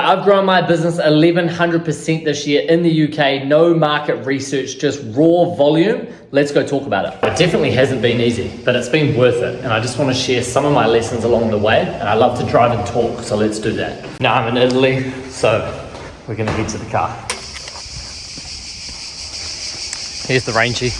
right, I've grown my business 1100% this year in the UK, no market research, just raw volume. Let's go talk about it. It definitely hasn't been easy, but it's been worth it. And I just want to share some of my lessons along the way. And I love to drive and talk, so let's do that. Now I'm in Italy, so we're gonna head to the car. Here's the Rangy.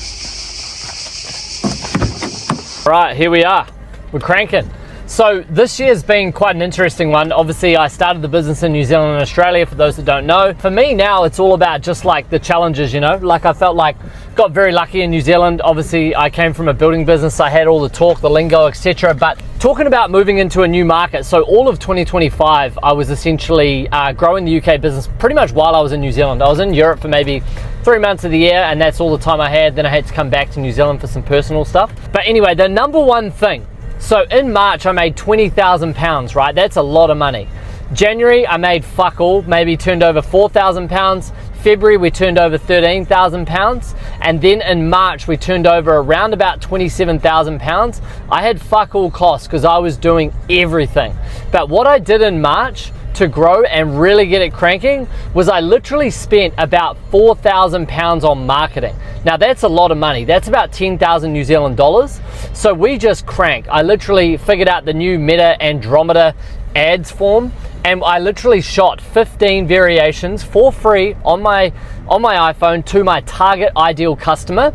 All right, here we are. We're cranking. So this year's been quite an interesting one. Obviously, I started the business in New Zealand and Australia, for those that don't know. For me now, it's all about just like the challenges, you know? Like I felt like, got very lucky in New Zealand. Obviously, I came from a building business. I had all the talk, the lingo, etc. But talking about moving into a new market, so all of 2025, I was essentially growing the UK business pretty much while I was in New Zealand. I was in Europe for maybe 3 months of the year, and that's all the time I had. Then I had to come back to New Zealand for some personal stuff. But anyway, the number one thing, so in March, I made £20,000, right? That's a lot of money. January, I made fuck all, maybe turned over £4,000. February, we turned over £13,000. And then in March, we turned over around about £27,000. I had fuck all costs because I was doing everything. But what I did in March to grow and really get it cranking was I literally spent about £4,000 on marketing. Now that's a lot of money. That's about 10,000 New Zealand dollars. So we just crank. I literally figured out the new Meta Andromeda ads form, and I literally shot 15 variations for free on my iPhone to my target ideal customer.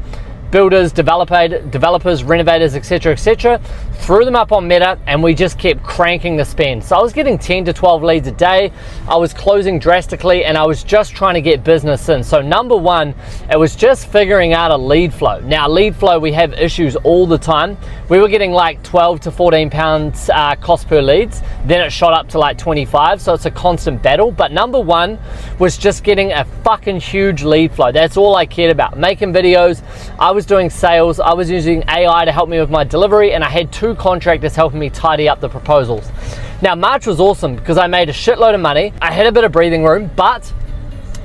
Builders, developers, renovators, etc., etc. Threw them up on Meta, and we just kept cranking the spend. So I was getting 10 to 12 leads a day. I was closing drastically, and I was just trying to get business in. So number one, it was just figuring out a lead flow. Now lead flow, we have issues all the time. We were getting like 12 to 14 pounds cost per leads. Then it shot up to like 25. So it's a constant battle. But number one was just getting a fucking huge lead flow. That's all I cared about. Making videos. I was doing sales. I was using AI to help me with my delivery, and I had 2 contractors helping me tidy up the proposals. Now March was awesome because I made a shitload of money. I had a bit of breathing room, but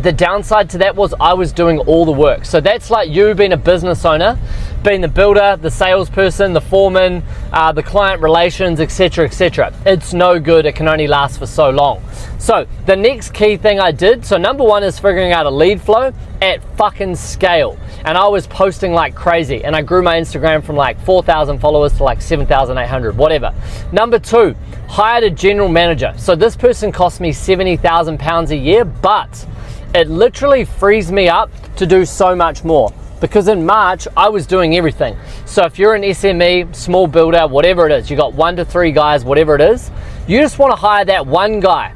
the downside to that was I was doing all the work. So that's like you being a business owner, being the builder, the salesperson, the foreman, the client relations, etc., etc. It's no good. It can only last for so long. So the next key thing I did, so number one is figuring out a lead flow at fucking scale. And I was posting like crazy, and I grew my Instagram from like 4,000 followers to like 7,800, whatever. Number two, hired a general manager. So this person cost me £70,000 a year, but it literally frees me up to do so much more. Because in March, I was doing everything. So if you're an SME, small builder, whatever it is, you got 1 to 3 guys, whatever it is, you just want to hire that one guy.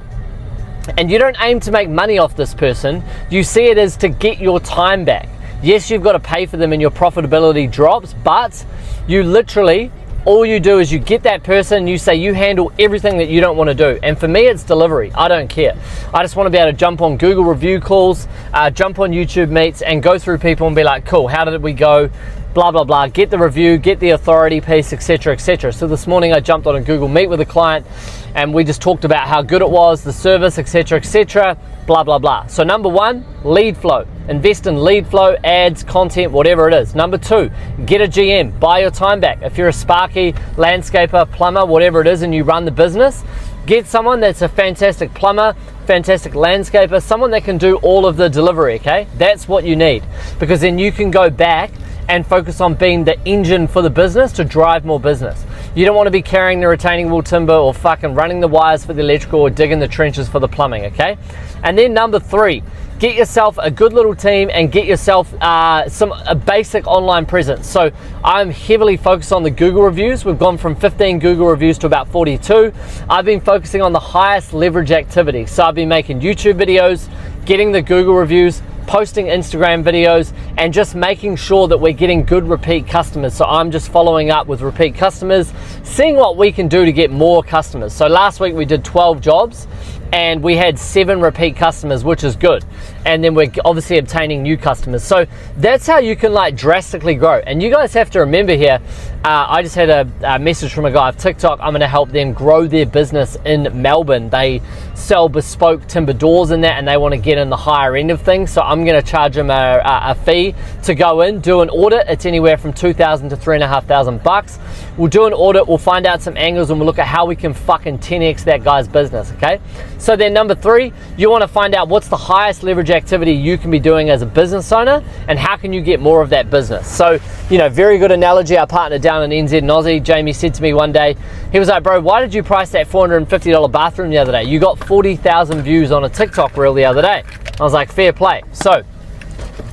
And you don't aim to make money off this person. You see it as to get your time back. Yes, you've got to pay for them and your profitability drops, but you literally, all you do is you get that person, you say you handle everything that you don't want to do. And for me, it's delivery. I don't care. I just want to be able to jump on Google review calls, jump on YouTube meets, and go through people and be like, cool, how did we go? Blah, blah, blah. Get the review, get the authority piece, etc., etc. So this morning I jumped on a Google Meet with a client, and we just talked about how good it was, the service, etc., etc., blah, blah, blah. So number one, lead flow. Invest in lead flow, ads, content, whatever it is. Number two, get a GM. Buy your time back. If you're a sparky, landscaper, plumber, whatever it is, and you run the business, get someone that's a fantastic plumber, fantastic landscaper, someone that can do all of the delivery, okay? That's what you need, because then you can go back and focus on being the engine for the business to drive more business. You don't want to be carrying the retaining wall timber or fucking running the wires for the electrical or digging the trenches for the plumbing, okay? And then number three, get yourself a good little team and get yourself a basic online presence. So I'm heavily focused on the Google reviews. We've gone from 15 Google reviews to about 42. I've been focusing on the highest leverage activity. So I've been making YouTube videos, getting the Google reviews, posting Instagram videos, and just making sure that we're getting good repeat customers. So I'm just following up with repeat customers, seeing what we can do to get more customers. So last week we did 12 jobs and we had 7 repeat customers, which is good. and then we're obviously obtaining new customers. So that's how you can like drastically grow. And you guys have to remember here, I just had a message from a guy off TikTok. I'm going to help them grow their business in Melbourne. They sell bespoke timber doors and that, and they want to get in the higher end of things. So I'm going to charge them a fee to go in, do an audit. It's anywhere from $2,000 to $3,500. We'll do an audit, we'll find out some angles, and we'll look at how we can fucking 10x that guy's business, okay? So then number 3, you want to find out what's the highest leverage activity you can be doing as a business owner, and how can you get more of that business. So, you know, very good analogy. Our partner down in NZ and Aussie, Jamie, said to me one day, he was like, bro, why did you price that $450 bathroom the other day? You got 40,000 views on a TikTok reel the other day. I was like, fair play. So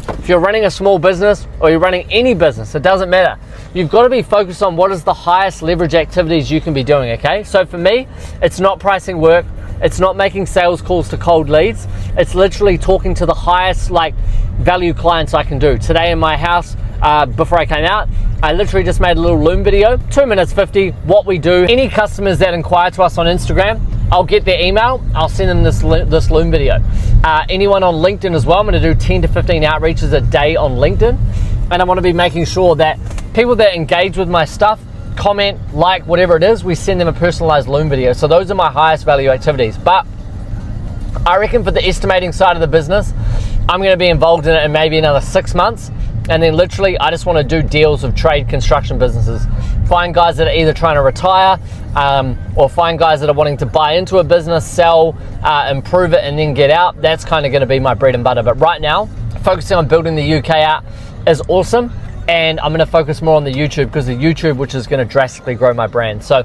if you're running a small business or you're running any business, it doesn't matter. You've got to be focused on what is the highest leverage activities you can be doing, okay? So for me, it's not pricing work. It's not making sales calls to cold leads. It's literally talking to the highest like value clients I can do. Today in my house, before I came out, I literally just made a little Loom video, 2 minutes 50, what we do. Any customers that inquire to us on Instagram, I'll get their email, I'll send them this Loom video. Anyone on LinkedIn as well, I'm gonna do 10 to 15 outreaches a day on LinkedIn. And I wanna be making sure that people that engage with my stuff, comment, like, whatever it is, we send them a personalized Loom video. So those are my highest value activities. But I reckon for the estimating side of the business, I'm gonna be involved in it in maybe another 6 months. And then literally, I just want to do deals of trade construction businesses. Find guys that are either trying to retire or find guys that are wanting to buy into a business, sell, improve it, and then get out. That's kind of going to be my bread and butter. But right now, focusing on building the UK out is awesome. And I'm going to focus more on the YouTube, because the YouTube, which is going to drastically grow my brand. So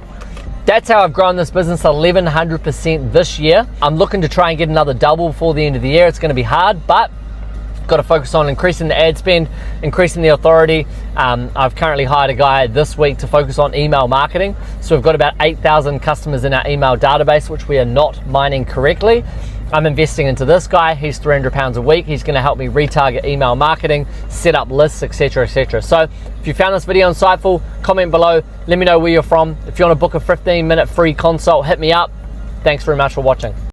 that's how I've grown this business 1100% this year. I'm looking to try and get another double before the end of the year. It's going to be hard, but got to focus on increasing the ad spend, increasing the authority. I've currently hired a guy this week to focus on email marketing. So we've got about 8,000 customers in our email database, which we are not mining correctly. I'm investing into this guy. He's £300 a week. He's going to help me retarget email marketing, set up lists, etc., etc. So if you found this video insightful, comment below. Let me know where you're from. If you want to book a 15-minute free consult, hit me up. Thanks very much for watching.